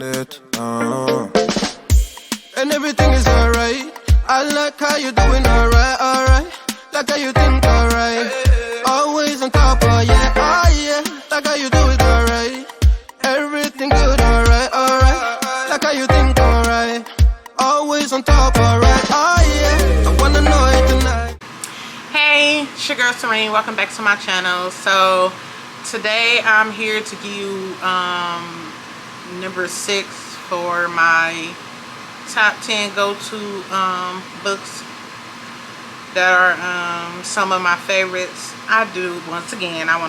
on it. And everything is alright. I like how you doing alright. Like how you think alright. Always on top, oh yeah, like how you do it alright. Everything good, alright. Like how you think alright. Always on top, alright, I wanna know it tonight. Hey, it's your girl Serene. Welcome back to my channel. So today I'm here to give you number 6 for my top 10 go-to books that are some of my favorites. I want to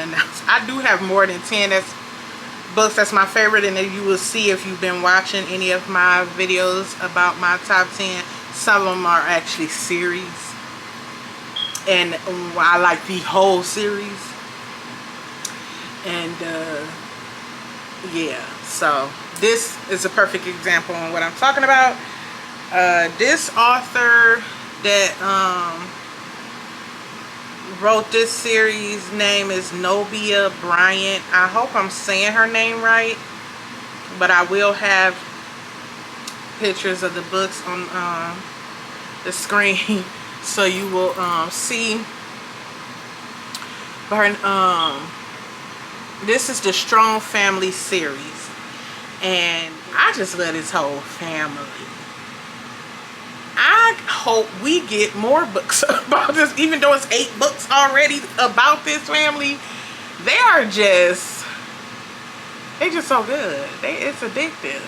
announce I do have more than 10 books that's my favorite, and you will see if you've been watching any of my videos about my top 10. Some of them are actually series, and I like the whole series. And yeah, so this is a perfect example on what I'm talking about. This author that wrote this series name is Niobia Bryant. I hope I'm saying her name right, but I will have pictures of the books on the screen so you will see. But this is the Strong Family series, and I just love this whole family. I hope we get more books about this, even though it's 8 books already about this family. They're just so good. It's addictive.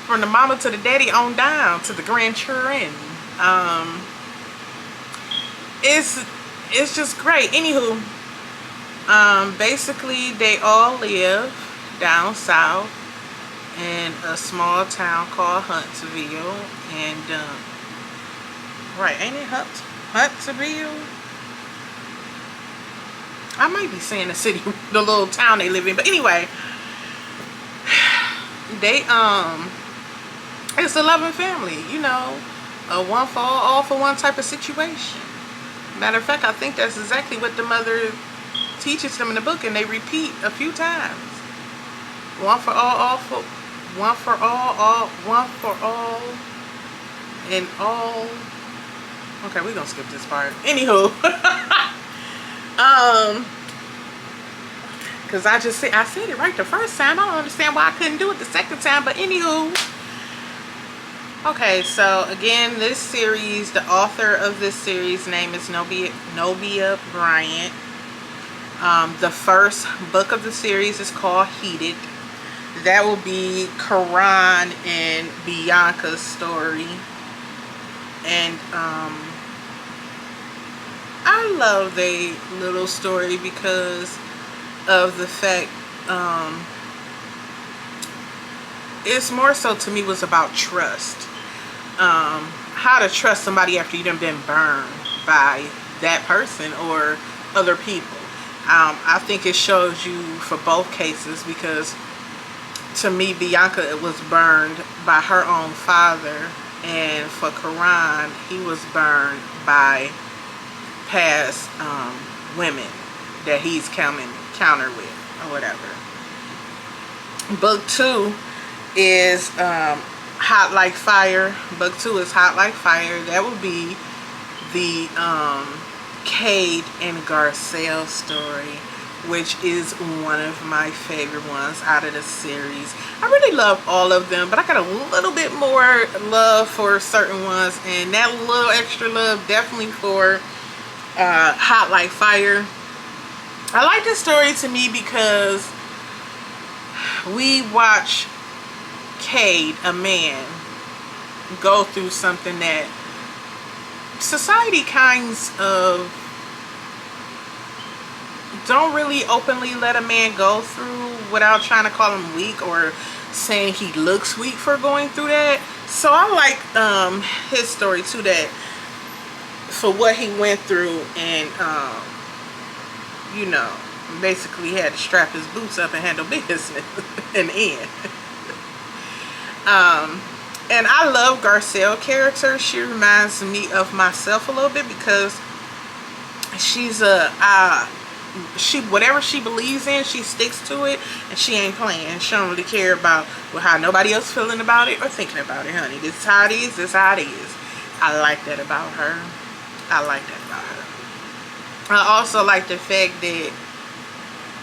From the mama to the daddy on down to the grandchildren. It's just great. Anywho, basically they all live down south in a small town called Huntsville, and right, ain't it Huntsville? I might be saying the city, the little town they live in, but anyway, they it's a loving family, you know, a one for all for one type of situation. Matter of fact, I think that's exactly what the mother teaches them in the book, and they repeat a few times. One for all for one for all, and all. Okay, we're gonna skip this part. Anywho, because I said it right the first time. I don't understand why I couldn't do it the second time. But anywho, okay. So again, this series, the author of this series name is Niobia Bryant. The first book of the series is called Heated. That will be Karan and Bianca's story. And I love the little story because of the fact it's more so, to me, was about trust. How to trust somebody after you done been burned by that person or other people. I think it shows you for both cases, because to me, Bianca was burned by her own father, and for Karan, he was burned by past women that he's countered with or whatever. Book 2 is Hot Like Fire. Book 2 is Hot Like Fire. That would be the Cade and Garcelle story, which is one of my favorite ones out of the series. I really love all of them, but I got a little bit more love for certain ones, and that little extra love definitely for Hot Like Fire. I like this story, to me, because we watch Cade, a man, go through something that society kinds of don't really openly let a man go through without trying to call him weak or saying he looks weak for going through that. So I like his story too, that for what he went through, and you know, basically had to strap his boots up and handle business in the end. And I love Garcelle's character. She reminds me of myself a little bit, because she's whatever she believes in, she sticks to it, and she ain't playing. She don't really care about how nobody else feeling about it or thinking about it, honey. This is how it is. This is how it is. I like that about her. I like that about her. I also like the fact that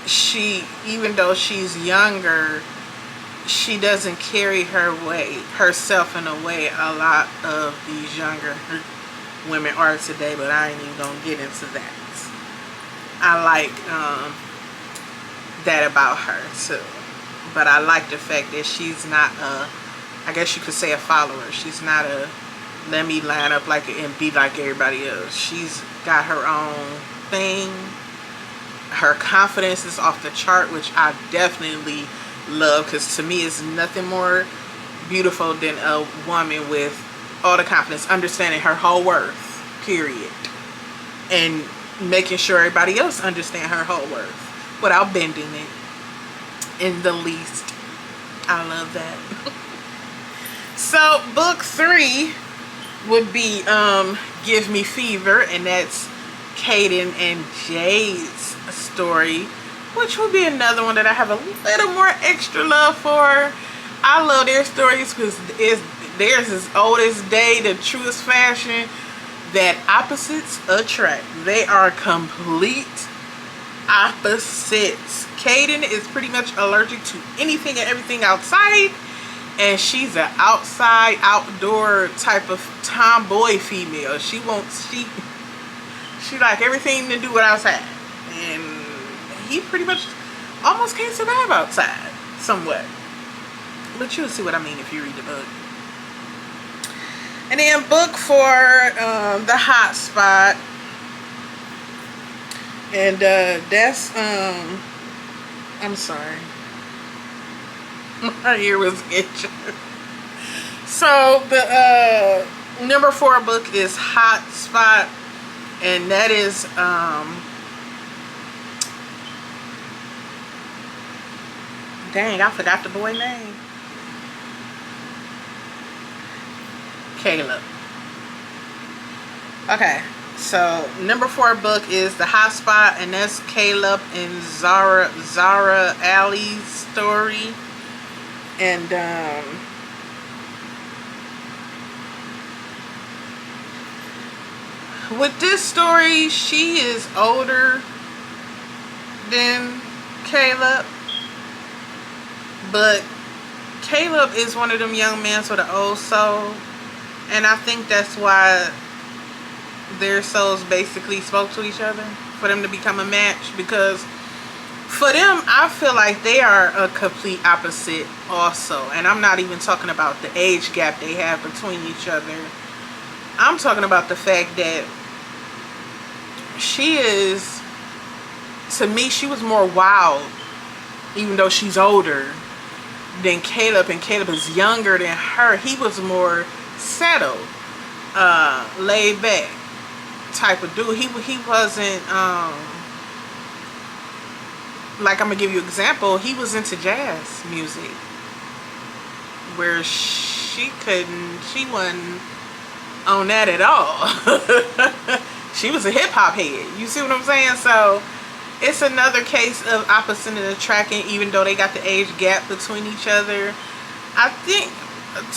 she, even though she's younger, she doesn't carry herself in a way a lot of these younger women are today, but I ain't even gonna get into that. I like that about her too. But I like the fact that she's not I guess you could say a follower. She's not a let me line up like and be like everybody else. She's got her own thing. Her confidence is off the chart, which I definitely love, because to me it's nothing more beautiful than a woman with all the confidence, understanding her whole worth, period, and making sure everybody else understand her whole worth without bending it in the least. I love that. So book 3 would be Give Me Fever, and that's Kaden and Jade's story, which will be another one that I have a little more extra love for. I love their stories because theirs is old as day, the truest fashion, that opposites attract. They are complete opposites. Kaden is pretty much allergic to anything and everything outside, and she's an outside, outdoor type of tomboy female. She like everything to do with outside, and he pretty much almost can't survive outside somewhat, but you'll see what I mean if you read the book. And then book 4, The Hot Spot, and that's I'm sorry, my ear was itching. So the number 4 book is Hot Spot, and that is dang, I forgot the boy name. Caleb. Okay, so number 4 book is The Hot Spot, and that's Caleb and Zara Alley's story. And with this story, she is older than Caleb, but Caleb is one of them young men with an old soul, and I think that's why their souls basically spoke to each other, for them to become a match, because for them, I feel like they are a complete opposite also. And I'm not even talking about the age gap they have between each other. I'm talking about the fact that she is, to me, she was more wild, even though she's older than Caleb, and Caleb is younger than her. He was more settled, laid back type of dude. He wasn't like, I'm gonna give you an example. He was into jazz music, where she wasn't on that at all. She was a hip-hop head. You see what I'm saying? So it's another case of opposite attracting, even though they got the age gap between each other. I think,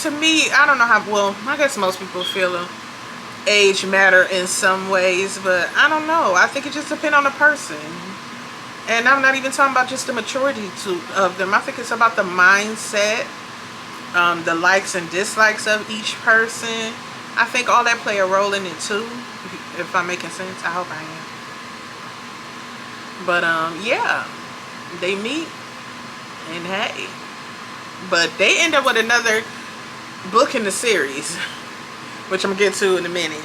to me, I don't know how, well, I guess most people feel age matter in some ways, but I don't know. I think it just depends on the person. And I'm not even talking about just the maturity of them. I think it's about the mindset, the likes and dislikes of each person. I think all that play a role in it too, if I'm making sense. I hope I am. But yeah, they meet, and hey, but they end up with another book in the series, which I'm gonna get to in a minute.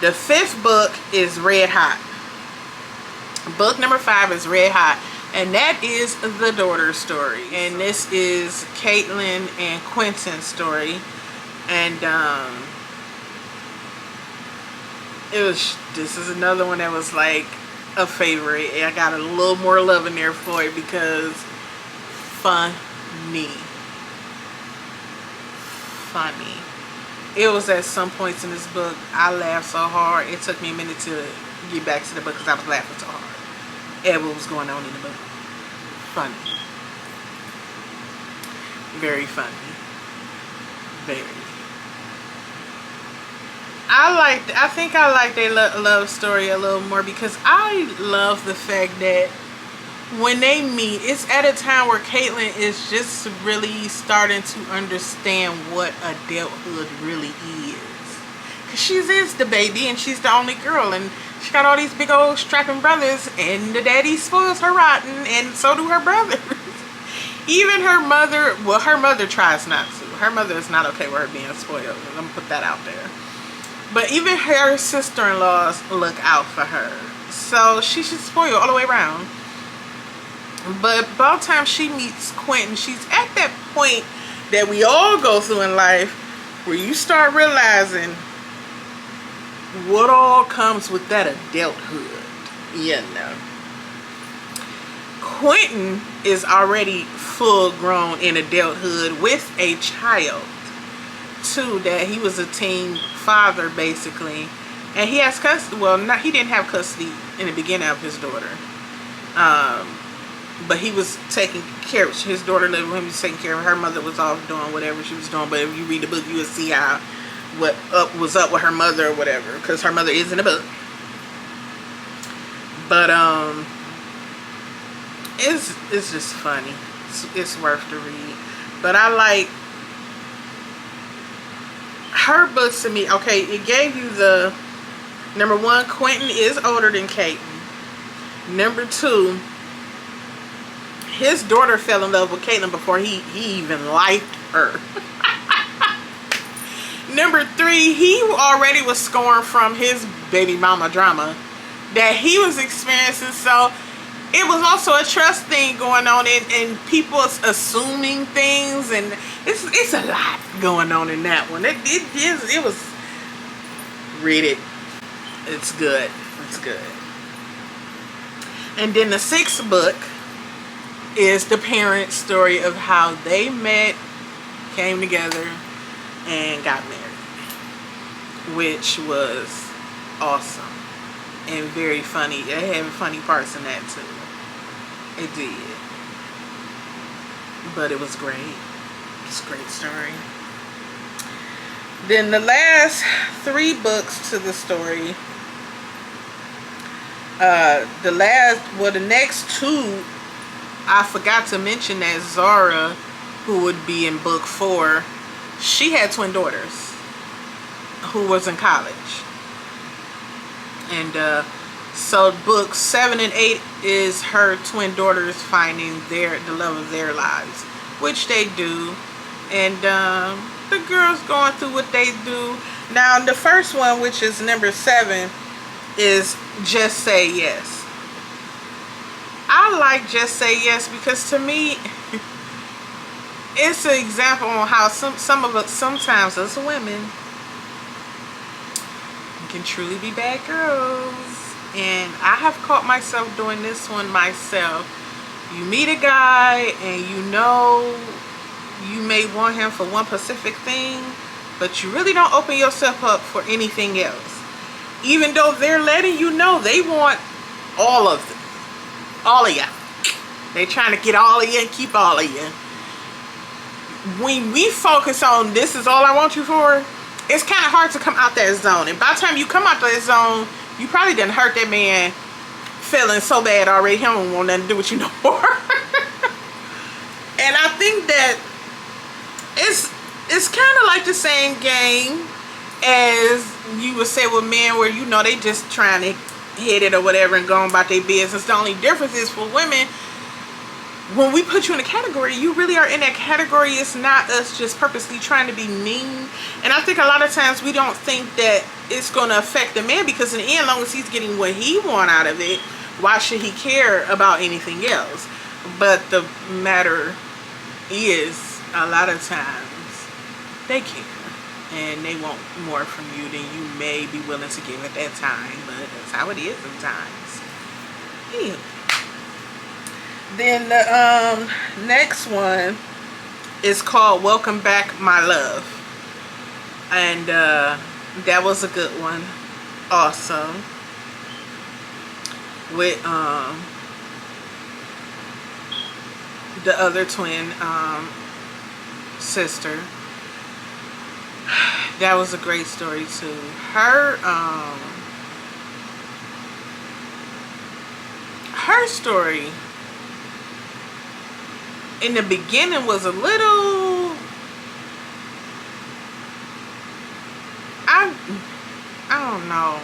The 5th book is Red Hot. Book number 5 is Red Hot, and that is the daughter story, and this is Caitlin and Quentin's story. And this is another one that was like a favorite. I got a little more love in there for it because funny. It was at some points in this book I laughed so hard it took me a minute to get back to the book because I was laughing so hard at what was going on in the book. Funny. Very funny. Very. I think I like their love story a little more because I love the fact that when they meet, it's at a time where Caitlin is just really starting to understand what adulthood really is. Because she is the baby and she's the only girl, and she got all these big old strapping brothers, and the daddy spoils her rotten, and so do her brothers. Even her mother, well, her mother tries not to. Her mother is not okay with her being spoiled. I'm going to put that out there. But even her sister-in-laws look out for her. So she's just spoiled all the way around. But by the time she meets Quentin, she's at that point that we all go through in life where you start realizing what all comes with that adulthood, you know. Quentin is already full grown in adulthood with a child too, that he was a teen father basically, and he has custody. Well, not, he didn't have custody in the beginning of his daughter, but he was taking care of his daughter. Lived with him, he was taking care of her. Her mother was off doing whatever she was doing, but if you read the book you will see how what was up with her mother or whatever, because her mother is in the book. But it's just funny. It's worth to read. But I like her books to me. Okay, it gave you the number one, Quentin is older than Caitlin. Number two, his daughter fell in love with Caitlin before he even liked her. Number three, he already was scoring from his baby mama drama that he was experiencing. So it was also a trust thing going on, and people assuming things, and it's a lot going on in that one. It was, read it. It's good. It's good. And then the sixth book is the parents' story of how they met, came together, and got married, which was awesome and very funny. It had funny parts in that too. It did. But it was great. It's a great story. Then the last three books to the story, the next two, I forgot to mention that Zara, who would be in book 4, she had twin daughters who was in college. And so books 7 and 8 is her twin daughters finding the love of their lives, which they do. And the girls going through what they do. Now the first one, which is number 7, is Just Say Yes. I like Just Say Yes because to me it's an example on how some of us, sometimes as women, can truly be bad girls. And I have caught myself doing this one myself. You meet a guy and you know you may want him for one specific thing, but you really don't open yourself up for anything else, even though they're letting you know they want all of them, all of you. They're trying to get all of you and keep all of you. When we focus on this is all I want you for, it's kind of hard to come out that zone. And by the time you come out that zone, you probably done hurt that man feeling so bad already. He don't want nothing to do with you no more. And I think that it's kind of like the same game as you would say with men, where you know they just trying to hit it or whatever and go on about their business. The only difference is for women, when we put you in a category, you really are in that category. It's not us just purposely trying to be mean. And I think a lot of times we don't think that it's going to affect the man, because in the end, as long as he's getting what he wants out of it, why should he care about anything else? But the matter is, a lot of times they care and they want more from you than you may be willing to give at that time. But that's how it is sometimes. Yeah. Then the next one is called Welcome Back, My Love. And that was a good one. Awesome. with the other twin sister. That was a great story too. Her story in the beginning was a little, I don't know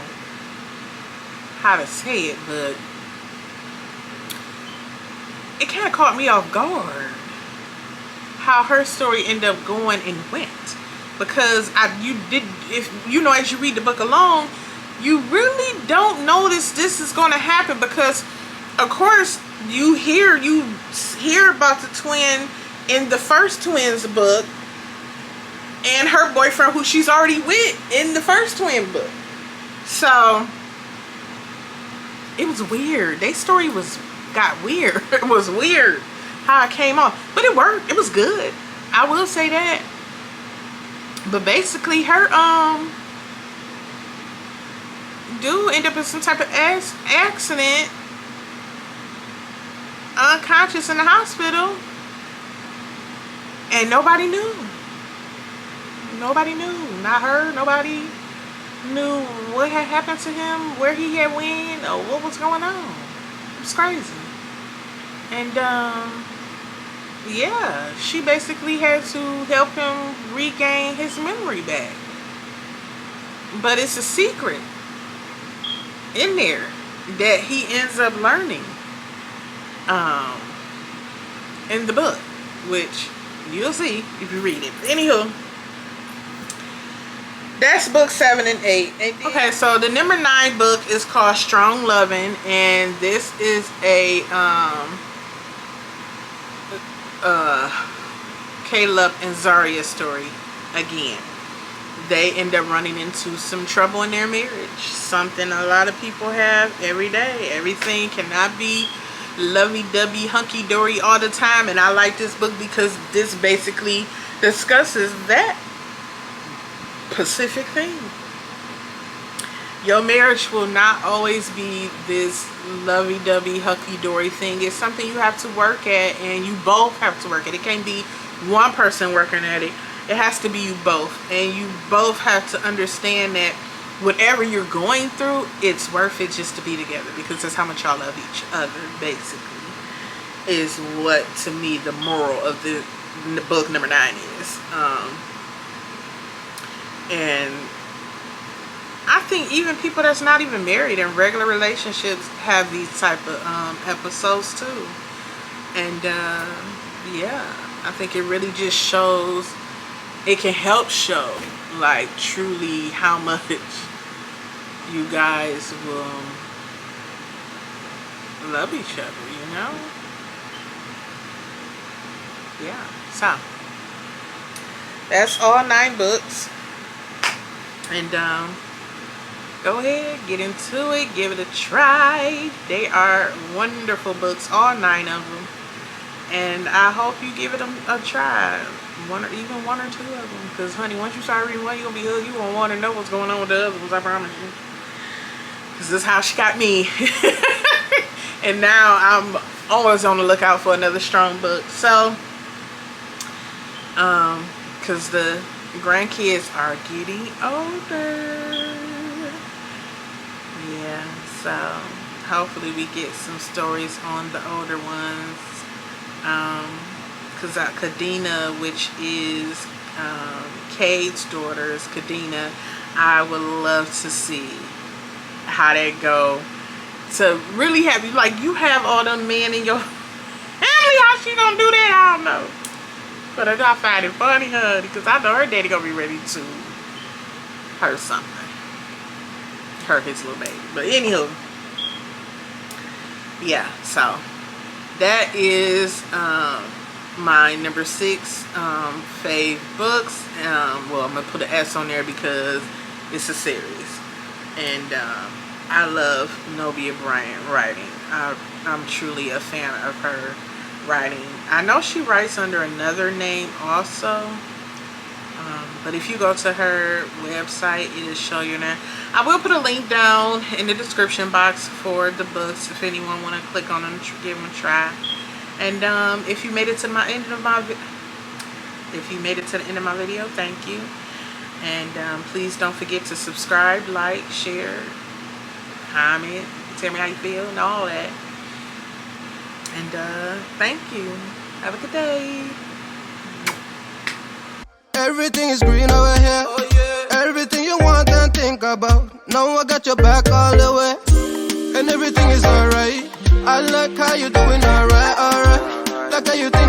how to say it, but it kind of caught me off guard how her story ended up going and went, because if you know, as you read the book along, you really don't notice this is going to happen, because of course you hear about the twin in the first twins book and her boyfriend who she's already with in the first twin book. So it was weird. Their story got weird. It was weird how it came off, but it worked. It was good, I will say that. But basically her dude ended up in some type of accident, unconscious in the hospital, and nobody knew. Not her. Nobody knew what had happened to him, where he had went, or what was going on. It was crazy. And yeah, she basically had to help him regain his memory back. But it's a secret in there that he ends up learning in the book, which you'll see if you read it. But anywho, that's book 7 and 8. Okay, so the number 9 book is called Strong Loving, and this is a Caleb and Zara story again. They end up running into some trouble in their marriage, something a lot of people have every day. Everything cannot be lovey-dovey, hunky-dory all the time, and I like this book because this basically discusses that specific thing. Your marriage will not always be this lovey-dovey, hunky-dory thing. It's something you have to work at, and you both have to work at. It can't be one person working at it. It has to be you both, and you both have to understand that whatever you're going through, it's worth it just to be together, because that's how much y'all love each other, basically, is what, to me, the moral of the book number 9 is. And I think even people that's not even married in regular relationships have these type of episodes too. And yeah, I think it really just shows, it can help show like truly how much you guys will love each other, you know? Yeah, so that's all 9 books. And go ahead, get into it, give it a try. They are wonderful books, all 9 of them. And I hope you give it a try, one or 2 of them. Because honey, once you start reading one, you're gonna be hooked. You won't want to know what's going on with the other ones, I promise you. Because this is how she got me. And now I'm always on the lookout for another strong book. So because the grandkids are getting older. Yeah, so hopefully we get some stories on the older ones. Because Kadena, which is Cade's daughter's Kadena, I would love to see how that go. To really have you, like, you have all them men in your family, how she gonna do that? I don't know. But I gotta find it funny, honey, because I know her daddy gonna be ready to hurt something. Hurt his little baby. But anywho, yeah, so that is my number 6 fave books. Well, I'm gonna put an S on there because it's a series. And I love Niobia Bryant writing. I'm truly a fan of her writing. I know she writes under another name also, But if you go to her website, it'll show you there. I will put a link down in the description box for the books if anyone want to click on them, give them a try. And if you made it to the end of my video, thank you. And please don't forget to subscribe, like, share, comment, tell me how you feel, and all that. And thank you. Have a good day. Everything is green over here. Oh, yeah. Everything you want and think about. Now I got your back all the way. And everything is alright. I like how you doing alright, alright. Like how you think